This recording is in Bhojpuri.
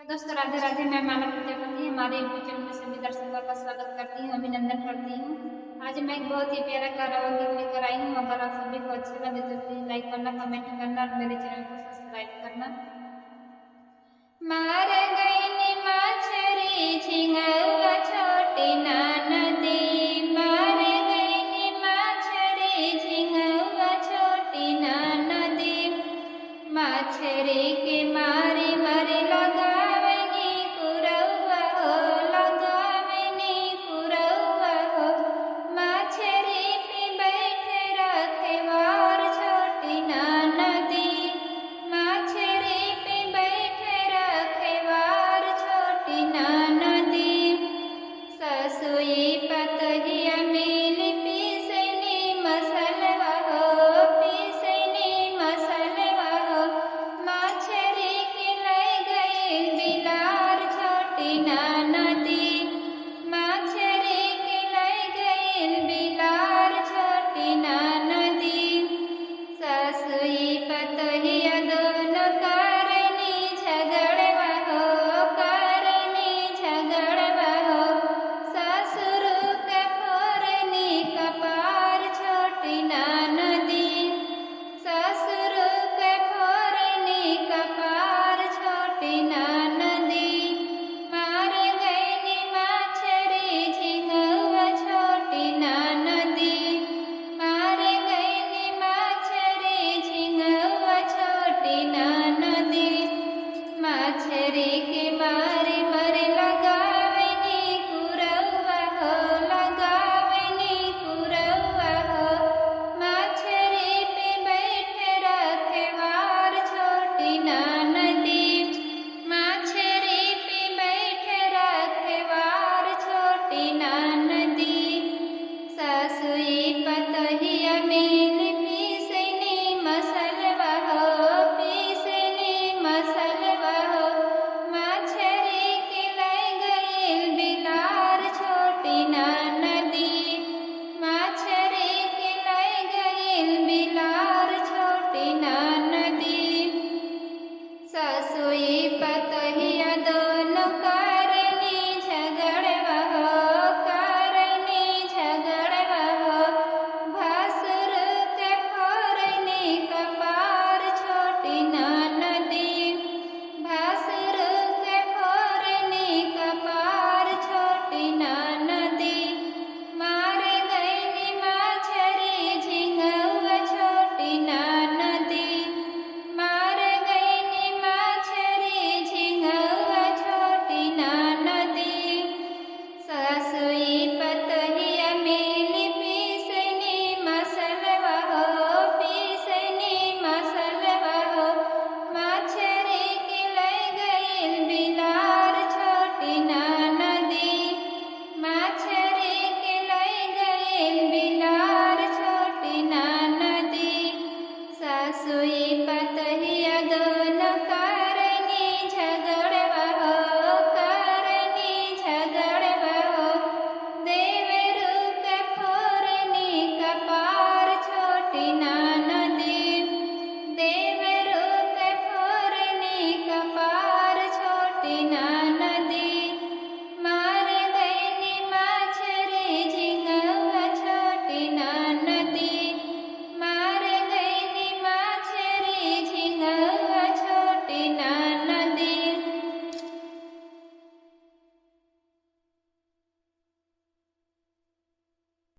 हेलो दोस्तों, राधे राधे। मैं माला प्रजापति हमारे यूट्यूब चैनल में सभी दर्शकों का स्वागत करती हूँ, अभिनंदन करती हूँ। आज मैं एक बहुत ही प्यारा कारवा गीत लेकर आई हूँ। अगर आप सभी को अच्छा लगे तो प्लीज लाइक करना, कमेंट करना और मेरे चैनल को सब्सक्राइब करना। मार गई माछरी झिंगवा छोटी नदी, मार गई माछरी झिंगवा छोटी नदी, माछरी के मारे मरे लगावनी कुरौआ हो, लगावनी कुरौआ हो, माछरी पे बैठे रखवार छोटी नदी, माछरी पे बैठे रखवार छोटी नदी। ससुई पतहिया मिल पीसनी मसलवा हो, पीसनी मसलवा हो, माछरी के ले गई बिलार छोटी नदी, माछरी के ले गई बिलार छोटी नदी। ससुई पतहिया दोनों करनी झगड़वा हो, करनी झगड़वा हो, ससुर के फोरनी कपार छोटी नदी, ससुर के फोरनी कपार छोटी नदी। मार गई माछरी झिंगवा छोटी नदी, मार गई माछरी झिंगवा छोटी नदी, माछरी के मारे मरे लगावनी कुरौआ हो, लगावनी कुरौआ हो, माछरी पे बैठे रखवार छोटी नदी, माछरी पे बैठे रखवार छोटी नदी। ससुई पतहिया मिल पीसनी मसलवा हो, पीसनी मसलवा हो, माछरी के ले गई बिलार छोटी नदी, माछरी के ले गई बिलार छोटी नदी। ससुई पतहिया दोनों करनी झगड़वा हो, करनी झगड़वा हो, भसुर के फोरनी कपार छोटी नदी, भसुर के फोरनी कपार छोटी नदी। मार गई माछरी झिंगवा छोटी नदी, मार गई माछरी झिंगवा छोटी नदी। ससुई पतहिया मिल पीसनी मसलवा हो, पीसनी मसलवा हो, माछरी के ले गई बिलार छोटी नदी, माछरी के ले गई बिलार छोटी नदी। ससुई पतहिया दोनों करनी झगड़वा हो, करनी झगड़वा हो, देवरू के फोरनी कपार छोटी नदी, देवरू के फोरनी कपार छोटी नदी।